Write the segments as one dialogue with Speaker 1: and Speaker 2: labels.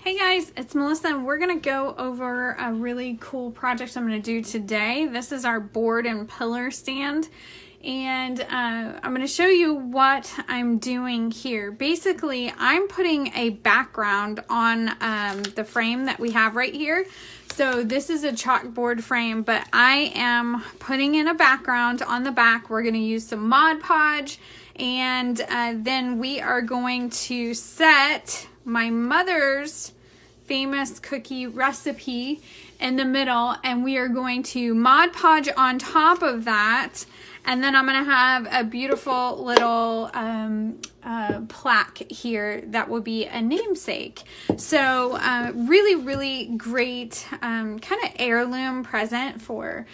Speaker 1: Hey guys, it's Melissa and we're going to go over a really cool project I'm going to do today. This is our board and pillar stand, and I'm going to show you what I'm doing here. Basically, I'm putting a background on the frame that we have right here. So this is a chalkboard frame, but I am putting in a background on the back. We're going to use some Mod Podge, and then we are going to set my mother's famous cookie recipe in the middle, and we are going to Mod Podge on top of that, and then I'm going to have a beautiful little plaque here that will be a namesake. So really great kind of heirloom present for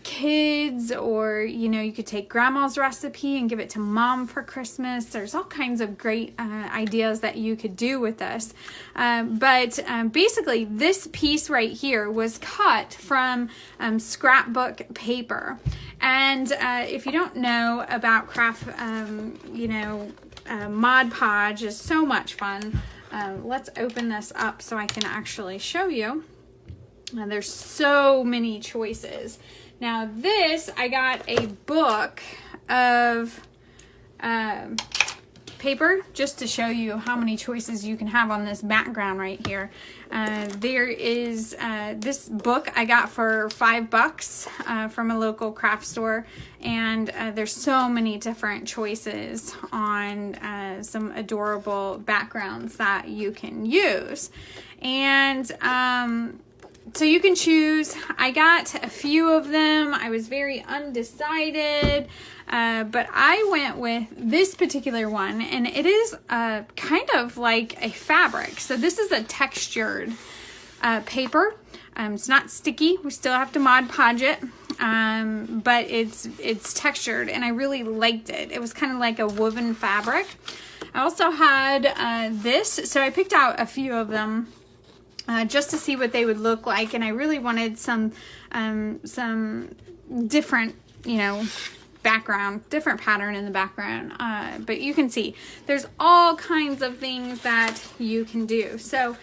Speaker 1: kids, or you could take grandma's recipe and give it to mom for Christmas. There's all kinds of great ideas that you could do with this, but basically this piece right here was cut from scrapbook paper. And if you don't know about craft, Mod Podge is so much fun. Let's open this up so I can actually show you. There's so many choices. Now this, I got a book of paper just to show you how many choices you can have on this background right here. There is this book I got for $5 from a local craft store, and there's so many different choices on some adorable backgrounds that you can use. And so you can choose. I got a few of them. I was very undecided, but I went with this particular one, and it is kind of like a fabric. So this is a textured paper. It's not sticky. We still have to Mod Podge it, but it's textured, and I really liked it. It was kind of like a woven fabric. I also had this, so I picked out a few of them just to see what they would look like, and I really wanted some different, background, different pattern in the background, but you can see there's all kinds of things that you can do. So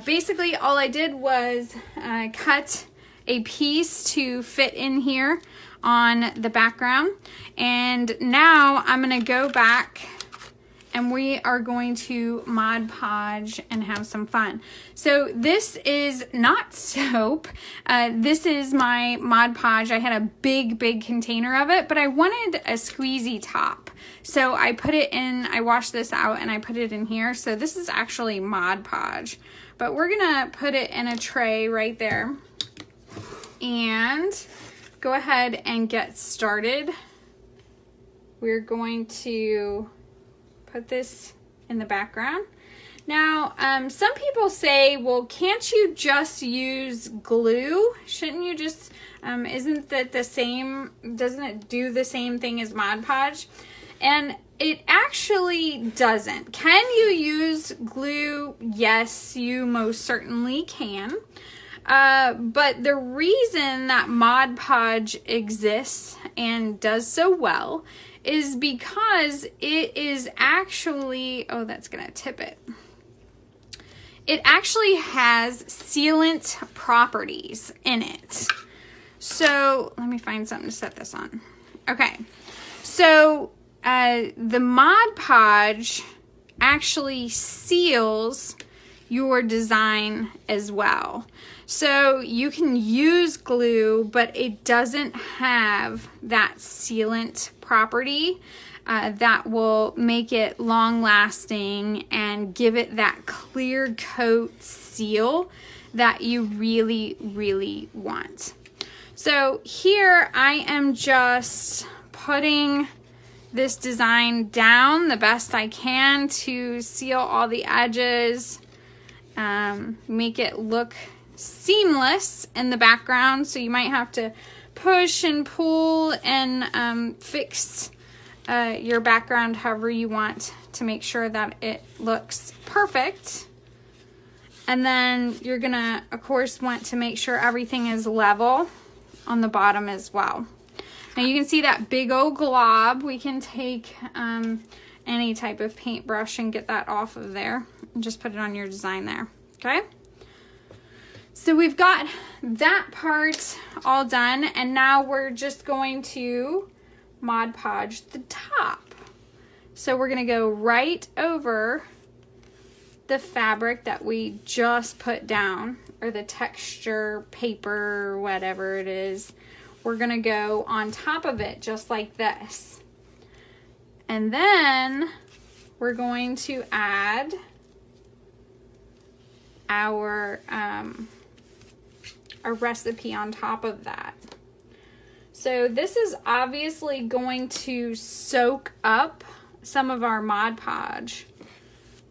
Speaker 1: basically all I did was cut a piece to fit in here on the background, and now I'm going to go back and we are going to Mod Podge and have some fun. So this is not soap. This is my Mod Podge. I had a big container of it, but I wanted a squeezy top. So I put it in, I washed this out and I put it in here. So this is actually Mod Podge, but we're gonna put it in a tray right there and go ahead and get started. We're going to put this in the background. Now, some people say, well, can't you just use glue? Shouldn't you just, isn't that the same, doesn't it do the same thing as Mod Podge? And it actually doesn't. Can you use glue? Yes, you most certainly can. But the reason that Mod Podge exists and does so well is because it is actually, oh, that's gonna tip it. It actually has sealant properties in it. So let me find something to set this on. Okay, so the Mod Podge actually seals your design as well. So you can use glue, but it doesn't have that sealant property that will make it long lasting and give it that clear coat seal that you really want. So here I am just putting this design down the best I can to seal all the edges, make it look seamless in the background. So you might have to push and pull and fix your background however you want to make sure that it looks perfect. And then you're gonna, of course, want to make sure everything is level on the bottom as well. Now you can see that big old glob. We can take any type of paintbrush and get that off of there and just put it on your design there. Okay. So we've got that part all done, and now we're just going to Mod Podge the top. So we're going to go right over the fabric that we just put down, or the texture paper, whatever it is. We're going to go on top of it just like this. And then we're going to add our recipe on top of that. So this is obviously going to soak up some of our Mod Podge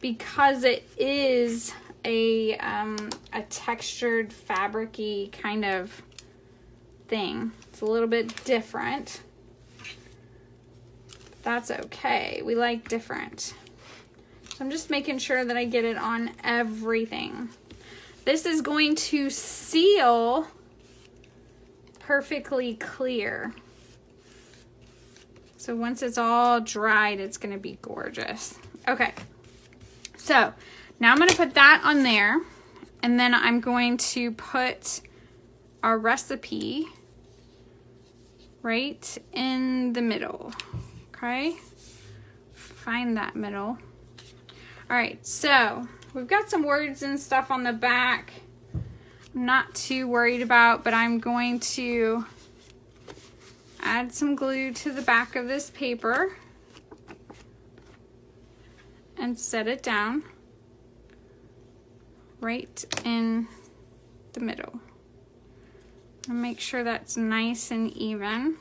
Speaker 1: because it is a textured fabric-y kind of thing. It's a little bit different. That's okay. We like different. So I'm just making sure that I get it on everything. This is going to seal perfectly clear. So once it's all dried, it's going to be gorgeous. Okay. So now I'm going to put that on there, and then I'm going to put our recipe right in the middle. Okay. Find that middle. All right. So we've got some words and stuff on the back. I'm not too worried about, but I'm going to add some glue to the back of this paper and set it down right in the middle. And make sure that's nice and even.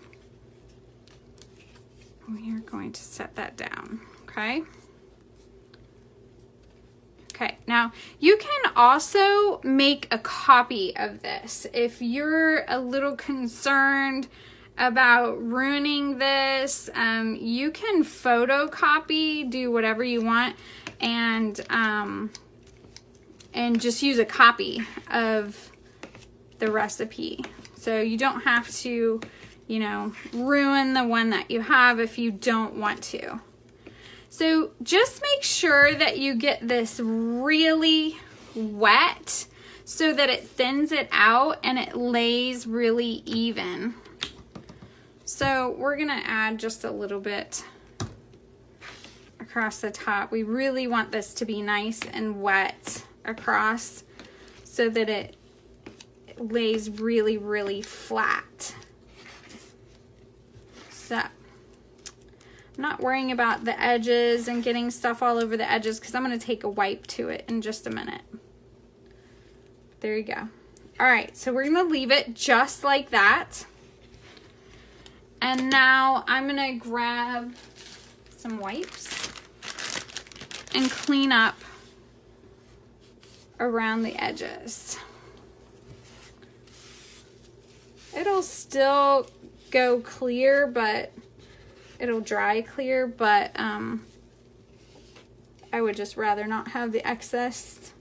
Speaker 1: We are going to set that down, okay? Okay, now you can also make a copy of this. If you're a little concerned about ruining this, you can photocopy, do whatever you want, and just use a copy of the recipe. So you don't have to, you know, ruin the one that you have if you don't want to. So just make sure that you get this really wet so that it thins it out and it lays really even. So we're gonna add just a little bit across the top. We really want this to be nice and wet across so that it lays really, really flat. So I'm not worrying about the edges and getting stuff all over the edges because I'm going to take a wipe to it in just a minute. There you go. All right, so we're going to leave it just like that. And now I'm going to grab some wipes and clean up around the edges. It'll still go clear, but it'll dry clear, but I would just rather not have the excess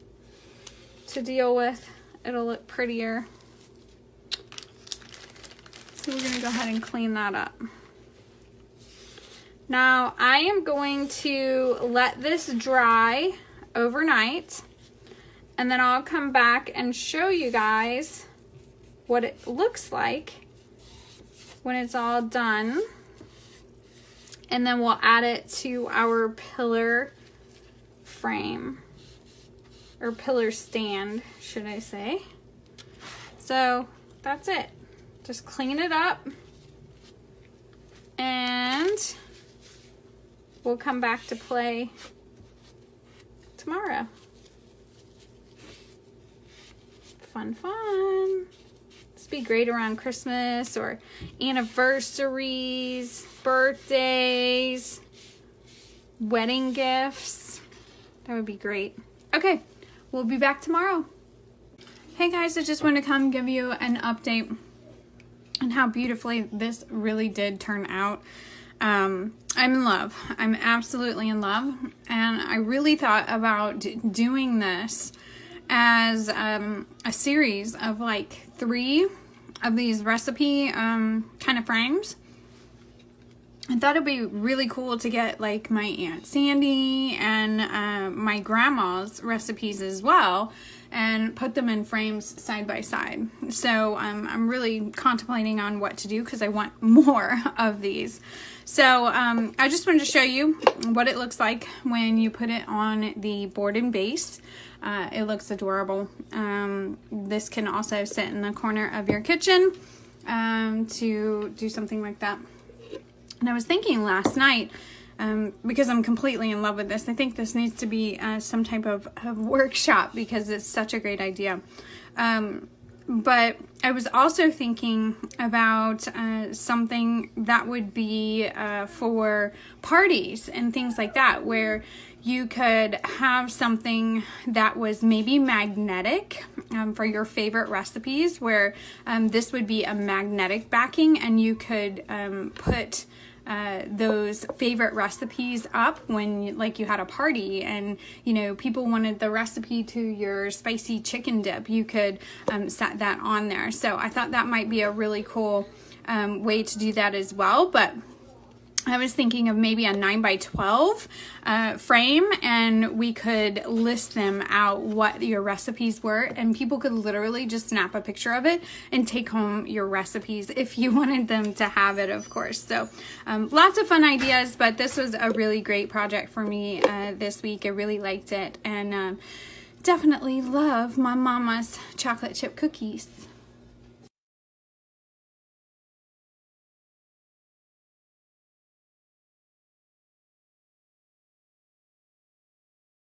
Speaker 1: to deal with. It'll look prettier. So we're gonna go ahead and clean that up. Now I am going to let this dry overnight, and then I'll come back and show you guys what it looks like when it's all done. And then we'll add it to our pillar frame, or pillar stand, should I say. So that's it. Just clean it up and we'll come back to play tomorrow. Fun, fun. This would be great around Christmas or anniversaries, birthdays, wedding gifts. That would be great. Okay, we'll be back tomorrow. Hey guys, I just wanted to come give you an update on how beautifully this really did turn out. I'm in love. I'm absolutely in love. And I really thought about doing this as a series of like 3 of these recipe kind of frames. I thought it'd be really cool to get like my Aunt Sandy and my grandma's recipes as well and put them in frames side by side. So I'm really contemplating on what to do because I want more of these. So I just wanted to show you what it looks like when you put it on the board and base. It looks adorable. This can also sit in the corner of your kitchen to do something like that. And I was thinking last night, because I'm completely in love with this, I think this needs to be some type of workshop because it's such a great idea. But I was also thinking about something that would be for parties and things like that, where you could have something that was maybe magnetic for your favorite recipes, where this would be a magnetic backing, and you could put those favorite recipes up when like you had a party and people wanted the recipe to your spicy chicken dip. You could set that on there. So I thought that might be a really cool way to do that as well. But I was thinking of maybe a 9x12 frame, and we could list them out what your recipes were, and people could literally just snap a picture of it and take home your recipes if you wanted them to have it, of course. So lots of fun ideas, but this was a really great project for me this week. I really liked it, and definitely love my mama's chocolate chip cookies.